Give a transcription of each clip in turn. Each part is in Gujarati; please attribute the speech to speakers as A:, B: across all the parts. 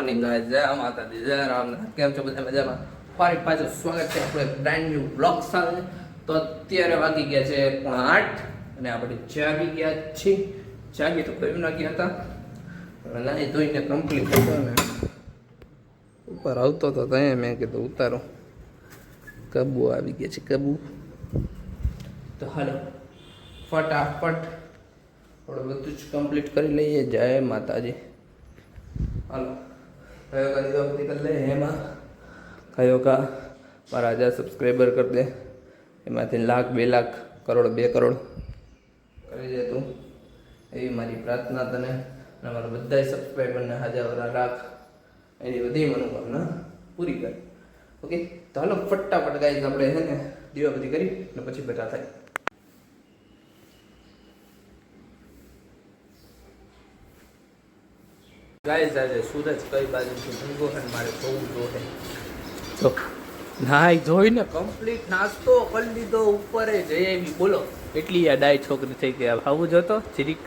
A: મોર્નિંગ ગાઈસ, જય માતાજી, જય રામનાથ. કેમ છો બધા? મજામાં? ફરી પાછું સ્વાગત છે આપણે બ્રાન્ડ ન્યુ બ્લોગ સાથે. તો અત્યારે વાગી ગયા છે 8 અને આપણે જાગી ગયા છીએ. જાગી તો કોઈ ના ગયા હતા, નાહી ધોઈને કમ્પ્લીટ હતો ને ઉપર આવતો હતો ત્યાં મેં કીધું ઉતારો. કબુ આવી ગયા છે, કબુ. તો હાલો ફટાફટ થોડું બધું જ કમ્પ્લીટ કરી લઈએ. જય માતાજી. હાલો કયો કા દીવાબત્તી કરી લે. એમાં કયો કા મારા 1000 સબસ્ક્રાઈબર કરી દે. એમાંથી 1 લાખ 2 લાખ કરોડ 2 કરોડ કરી દે તું. એવી મારી પ્રાર્થના તને અને મારા બધા સબસ્ક્રાઈબરને 1000 લાખ એની બધી મનોકામના પૂરી કરી. ઓકે, તો હાલો ફટાફટ ગાઈઝ આપણે છે ને દીવાબત્તી કરી અને પછી બેઠા થાય. ગાઈઝ આજે સૂરજ કઈ બાજુથી ઊંઘો છે મારે જોવું જોશે. જો નાઈ જોઈને કમ્પ્લીટ નાસ્તો કરી લીધો, ઉપરે જઈ આવી. બોલો એટલી આ ડાય છોકરી થઈ ગઈ. આવું જોતો જીરીક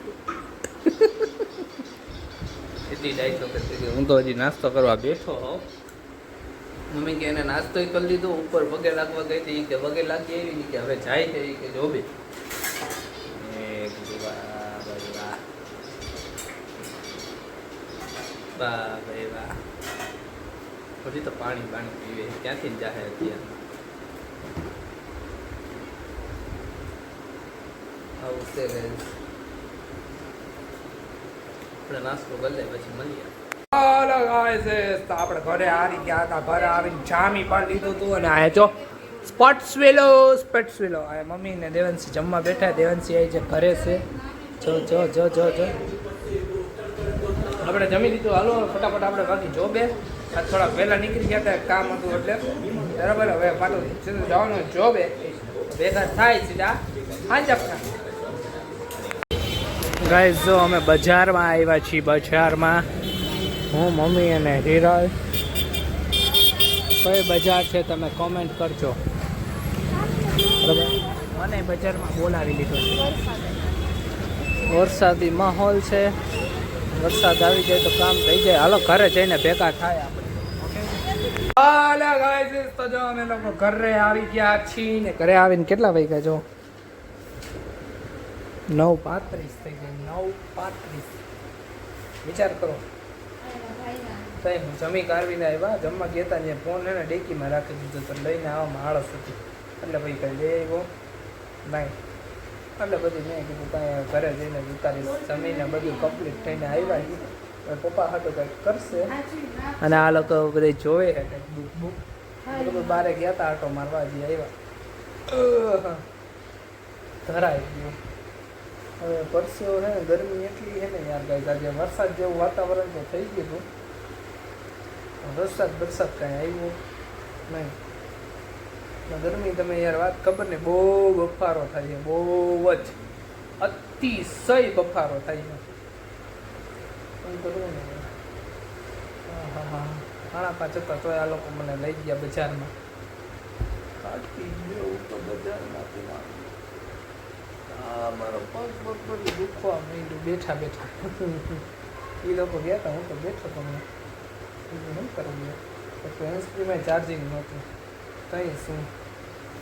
A: એટલી ડાય છોકરી થઈ ગઈ. હું તો હજી નાસ્તો કરવા બેઠો હોઉં. મમ્મી કે એને નાસ્તો કરી લીધો, ઉપર પગે લાગવા ગઈ હતી કે પગે લાગી એવી કે હવે જાય છે કે જોબે. વાહ ભાઈ વાહ. પછી તો પાણી પીવે ક્યાંથી જાહે અત્યારે. આવું છે આપણે નાસ્તો કરી લે પછી મળીએ. હાલો ગાઈસ, તો આપણે ઘરે આવી ગયા હતા. ઘરે આવીને જામી પણ લીધું હતું અને આ જો સ્પોટ્સવેલો આ મમ્મી ને દેવંશી જમવા બેઠા. દેવંશી આવી છે ઘરે છે. જો જો જો જો જો આપણે જમી લીધું. હાલો ફટાફટ આપણે બાકી જોબે. આ થોડા વહેલા નીકળી ગયા હતા, કામ હતું એટલે બરાબર. હવે પાછું સીધું જવાનું જોબે. ભેગા થાય સીધા હાંજપના. ગાઈસ જો અમે બજારમાં આવ્યા છીએ. બજારમાં હું, મમ્મી અને હિરલ. કઈ બજાર છે તમે કોમેન્ટ કરજો બરાબર. મને બજારમાં બોલાવી લીધો છે. વરસાદી માહોલ છે. વરસાદ આવી જાય તો કામ થઈ જાય. હાલો ઘરે જઈને ભેગા થાય આપણે. હાલો ગાઈસ, તો જો અમે લોકો ઘરે આવી ગયા છીએ ને ઘરે આવીને કેટલા વાગ્યા જો 9:35 થઈ ગયા. 9:35 વિચાર કરો. તઈ હું જમી કાઢવીને આવ્યા. જમવા ગયા હતા ને ફોન એને ડેકીમાં રાખી દીધો તો લઈને આવવામાં આળસ હતી. એટલે ભાઈ કંઈ લઈ આવ્યો નહીં. એટલે બધું મેં કીધું કાંઈ ઘરે જઈને ઉતારીશ. જમીને બધું કમ્પ્લીટ થઈને આવ્યા. પપ્પા હાટું કંઈક કરશે અને આ લોકો બધા જોવે છે કંઈક બુક બધું. બારે ગયા હતા આટો મારવા, હજી આવ્યા. ધરાઈ ગયું. હવે પરસ્યો છે ને, ગરમી એટલી છે ને યાર ગાઈસ. આજે વરસાદ જેવું વાતાવરણ તો થઈ ગયું હતું. વરસાદ કાંઈ આવ્યો નહીં. ગરમી તમે યાર વાત ખબર ને, બહુ બફારો થાય છે. બહુ જ અતિશય બફારો થાય છે. શું કરવું ને? હા 5:00 તો આ લોકો મને લઈ ગયા બજારમાં. કાઢી ગયો તો બજારમાંથી. મારો પગ બધું દુખવા માંડ્યું બેઠા બેઠા. એ લોકો ગયા હતા, હું તો બેઠો તો શું કરવું. પછી હેન્ડસ્ફ્રીમાં ચાર્જિંગ નહોતું. કંઈ શું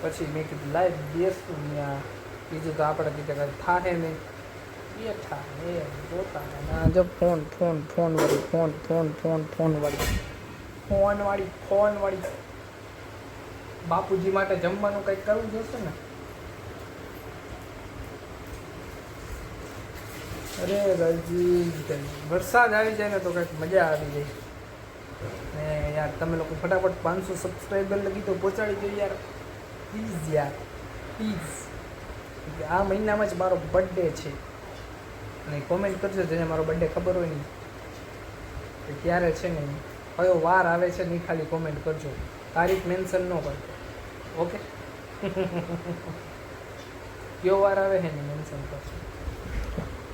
A: પછી મેં કીધું લાઈવ બેસતું ત્યાં. બીજું તો આપણે કીધું કાંઈ થાહે નહીં. બેઠા એ જોતા ના જો ફોન વાળી બાપુજી માટે જમવાનું કંઈક કરવું જોશે ને. અરે ગરજી વરસાદ આવી જાય ને તો કંઈક મજા આવી જાય. ને યાર તમે લોકો ફટાફટ 500 સબસ્ક્રાઈબર લગી તો પહોંચાડી દો યાર, પ્લીઝ યાર પ્લીઝ. આ મહિનામાં જ મારો બર્થડે છે અને કોમેન્ટ કરજો જેને મારો બર્થડે ખબર હોય નહીં કે ક્યારે છે ને કયો વાર આવે છે ને ખાલી કોમેન્ટ કરજો. તારીખ મેન્શન ન કરજો. ઓકે કયો વાર આવે છે ને મેન્શન કરજો.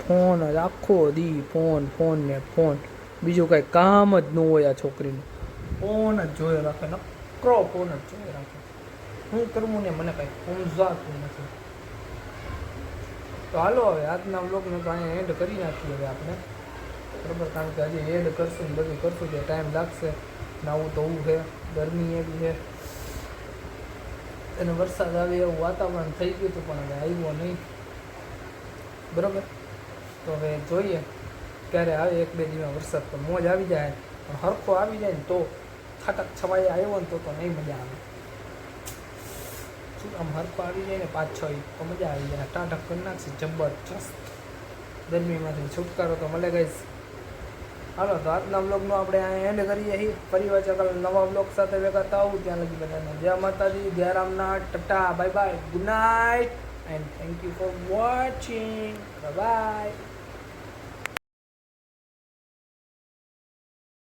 A: ફોન જ આખો દી ફોન ને ફોન. બીજું કાંઈ કામ જ ન હોય આ છોકરીનું. ફોન જ જોયો રાખે, નકરો ફોન જ જોયો રાખે. શું કરવું ને મને કાંઈ સમજાતું નથી. તો હાલો હવે આજના વ્લોગને તો અહીંયા એન્ડ કરી નાખીએ હવે આપણે.
B: બરાબર, કારણ કે હજી એડ કરશું ને બધું કરશું જે ટાઈમ લાગશે. નવું તો હું છે, ગરમી એવી છે, અને વરસાદ આવે એવું વાતાવરણ થઈ ગયું હતું પણ હવે આવ્યો નહીં. બરાબર, તો હવે જોઈએ ક્યારે આવે. 1-2 દિવસમાં વરસાદ તો મોજ આવી જાય, પણ હરખો આવી જાય ને તો છાટક છવાયા આવ્યો ને તો નહીં મજા આવે. શું આમ હરખો આવી જાય ને 5-6 ઇંચ તો મજા આવી જાય. ટાટક કરી નાખશે જબરજસ્ત. ગરમીમાંથી છુટકારો તો મળે ગઈ. હાલો તો આજના બ્લોગનો આપણે અહીંયા એન્ડ કરીએ છીએ. ફરી વાર ચાલો નવા બ્લોગ સાથે ભેગા આવું. ત્યાં લગી બધાને જય માતાજી, જય Ramnath, Tata, bye bye, good night and thank you for watching. Bye bye.